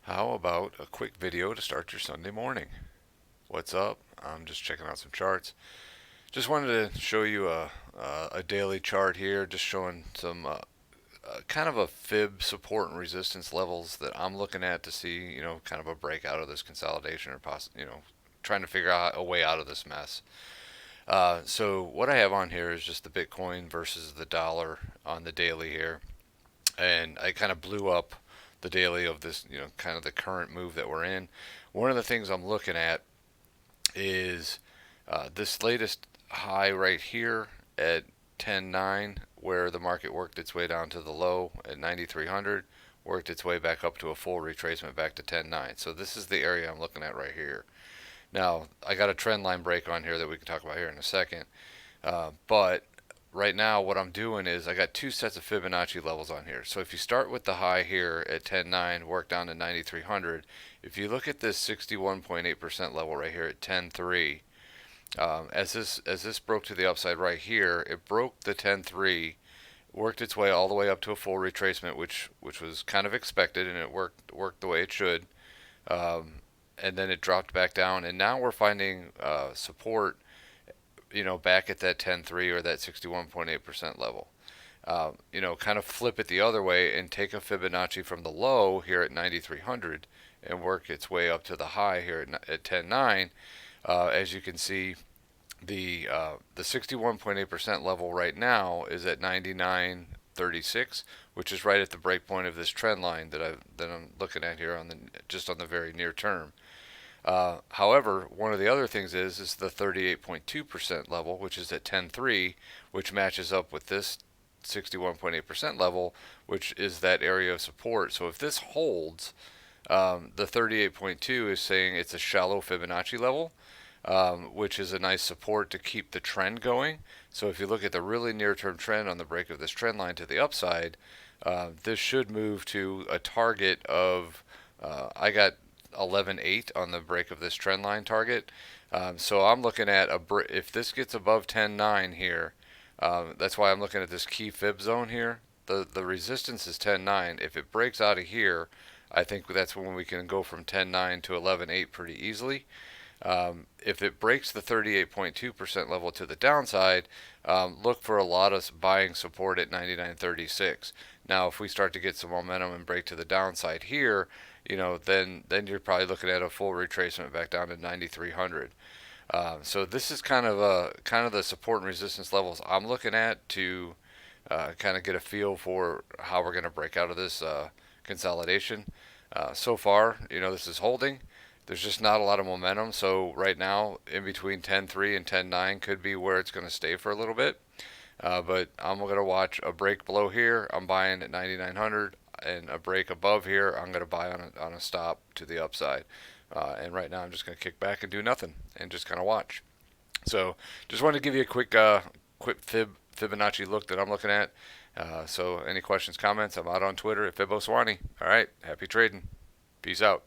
How about a quick video to start your Sunday morning? What's up? I'm just checking out some charts. Just wanted to show you a daily chart here, just showing some kind of a fib support and resistance levels that I'm looking at to see, kind of a breakout of this consolidation or trying to figure out a way out of this mess. So what I have on here is just the Bitcoin versus the dollar on the daily here, and I kind of blew up the daily of this, kind of the current move that we're in. One of the things I'm looking at is this latest high right here at 10.9, where the market worked its way down to the low at 9,300, worked its way back up to a full retracement back to 10.9. So this is the area I'm looking at right here. Now, I got a trend line break on here that we can talk about here in a second. But right now what I'm doing is I got two sets of Fibonacci levels on here. So if you start with the high here at 10.9, work down to 9,300. If you look at this 61.8% level right here at 10.3, as this broke to the upside right here, it broke the 10.3, worked its way all the way up to a full retracement, which was kind of expected, and it worked the way it should. And then it dropped back down, and now we're finding support, back at that 10.3 or that 61.8% level. Kind of flip it the other way and take a Fibonacci from the low here at 9,300 and work its way up to the high here at 10.9. As you can see, the 61.8% level right now is at 99.36, which is right at the break point of this trend line that I'm looking at here on the very near term. However, one of the other things is the 38.2% level, which is at 10.3, which matches up with this 61.8% level, which is that area of support. So if this holds, the 38.2 is saying it's a shallow Fibonacci level, which is a nice support to keep the trend going. So if you look at the really near-term trend on the break of this trend line to the upside, this should move to a target of, I got 11.8 on the break of this trend line target. So I'm looking at if this gets above 10.9 here, that's why I'm looking at this key fib zone here. The resistance is 10.9. If it breaks out of here, I think that's when we can go from 10.9 to 11.8 pretty easily. If it breaks the 38.2% level to the downside, look for a lot of buying support at 99.36. Now, if we start to get some momentum and break to the downside here, then you're probably looking at a full retracement back down to 9,300. So this is kind of the support and resistance levels I'm looking at to kind of get a feel for how we're going to break out of this consolidation. So far, this is holding. There's just not a lot of momentum. So right now, in between 10.3 and 10.9 could be where it's going to stay for a little bit. But I'm going to watch a break below here. I'm buying at 9,900, and a break above here, I'm going to buy on a stop to the upside. And right now, I'm just going to kick back and do nothing and just kind of watch. So just wanted to give you a quick Fibonacci look that I'm looking at. So any questions, comments, I'm out on Twitter at FiboSwanny. All right, happy trading. Peace out.